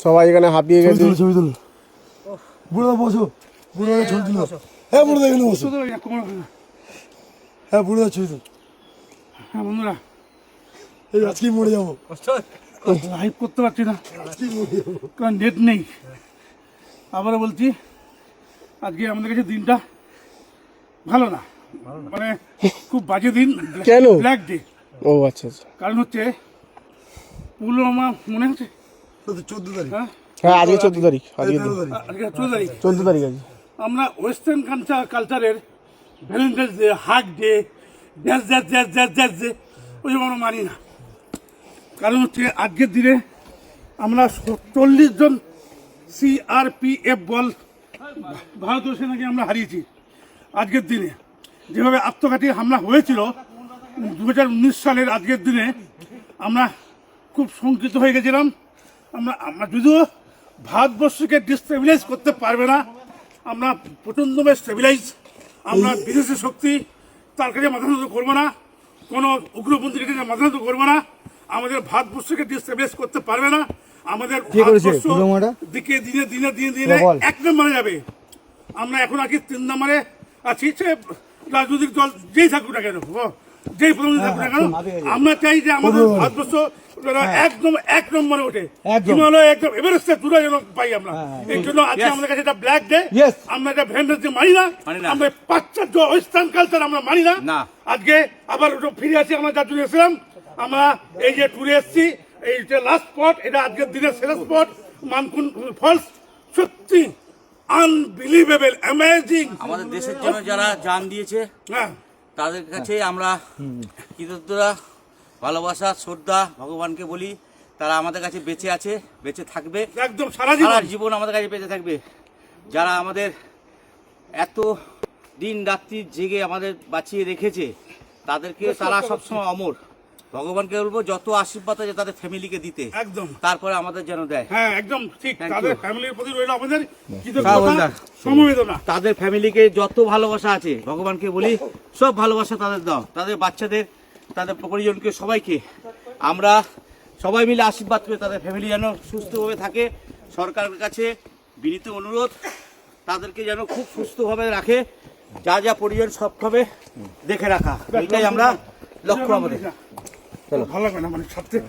সবাই এখানে হাঁপিয়ে গেছে। ছবি তুলো বুড়ো বসো, বুড়ো ছবি তুলো। হ্যাঁ বুড়ো এখানে বসো। হ্যাঁ বুড়ো ছবি তুলো। হ্যাঁ বন্ধুরা, এই আজকেই মরে যাবো, লাইভ করতে পারছি না কারণ নেট নেই। আবারও বলছি, আজকে আমাদের কাছে দিনটা ভালো না, মানে খুব বাজে দিন। কেন? Black day. ও আচ্ছা আচ্ছা। কারণ হচ্ছে পুলওয়ামা, মনে আছে? 14 তারিখ। হ্যাঁ, হ্যাঁ আজকে 14 তারিখ। আজকে 13 তারিখ। আজকে 14 তারিখ। 14 তারিখ আছে। আমরা ওয়েস্টার্ন কালচারের ভ্যালেন্টাইন্স ডে, হাগ ডে, ড্যাস ড্যাস ড্যাস ড্যাস ড্যাস ডে, ওই আমরা মানি না। কারণ হচ্ছে আজকের দিনে আমরা 40 জন CRPF বল ভারতীয় সেনাকে আমরা হারিয়েছি। আজকের দিনে যেভাবে আত্মঘাতী হামলা হয়েছিল 2019 সালের আজকের দিনে, আমরা খুব শঙ্কিত হয়ে গেছিলাম। আমরা যদিও ভারতবর্ষকে ডিস্টেবিলাইজ করতে পারবে না, আমরা প্রচণ্ডভাবে স্টেবিলাইজ। আমরা বিদেশি শক্তি তার কাছে মাথা নত করবো না, কোনো উগ্রপন্থীর কাছে মাথা নত করবো না। আমাদের ভারতবর্ষকে ডিস্টেবিলাইজ করতে পারবে না। আমাদের ভারতবর্ষ দিকে দিনে দিনে দিনে দিনে 1 নম্বরে যাবে। আমরা এখন আছি 3 নম্বরে আছি। সে রাজনৈতিক দল যেই থাকুক না কেন, যেই প্রধানমন্ত্রী থাকুক না কেন, আমরা চাই যে আমাদের ভারতবর্ষ একদম 1 নম্বরে ওঠে, হিমালয় একদম এভারেস্টে দূরে যেন পাই আমরা। এই জন্য আজকে আমাদের কাছে এটা ব্ল্যাক ডে। আমরা এটা ভ্যালেন্টাইন্স ডে মানি না, আমরা পাশ্চাত্য ওয়েস্টার্ন কালচার আমরা মানি না। আজকে আবার ফিরে আসি আমরা যার জন্য এসেছিলাম। আমরা এই যে ট্যুরে এসেছি, এই যে লাস্ট স্পট, এটা আজকের দিনের শেষ স্পট, মানকুন ফলস। সত্যি আনবিলিভেবল, অ্যামেজিং। আমাদের দেশের জন্য যারা জান দিয়েছে তাদের কাছে আমরা কৃতজ্ঞতা, ভালোবাসা, শ্রদ্ধা ভগবানকে বলি। তারা আমাদের কাছে বেঁচে আছে, বেঁচে থাকবে একদম সারা জীবন আমাদের কাছে বেঁচে থাকবে। যারা আমাদের এত দিন রাত্রি জেগে আমাদের বাঁচিয়ে রেখেছে, তাদেরকে তারা সবসময় অমর। ভগবানকে বলবো যত আশীর্বাদ আছে তাদের ফ্যামিলিকে দিতে, একদম তারপরে আমাদের যেন দেয়। হ্যাঁ একদম ঠিক। তাদের ফ্যামিলির প্রতি রইল আমাদের কৃতজ্ঞতা, সমবেদনা। তাদের ফ্যামিলিকে যত ভালোবাসা আছে ভগবানকে বলি সব ভালোবাসা তাদের দাও, তাদের বাচ্চাদের, তাদের পরিজনকে, সবাইকে আমরা সবাই মিলে আশীর্বাদ করে তাদের ফ্যামিলি যেন সুস্থভাবে থাকে। সরকারের কাছে বিনীত অনুরোধ, তাদেরকে যেন খুব সুস্থভাবে রাখে, যা যা প্রয়োজন সবভাবে দেখে রাখা, এটাই আমরা লক্ষ্য আমাদের। ভালো লাগবে না মানে সবচেয়ে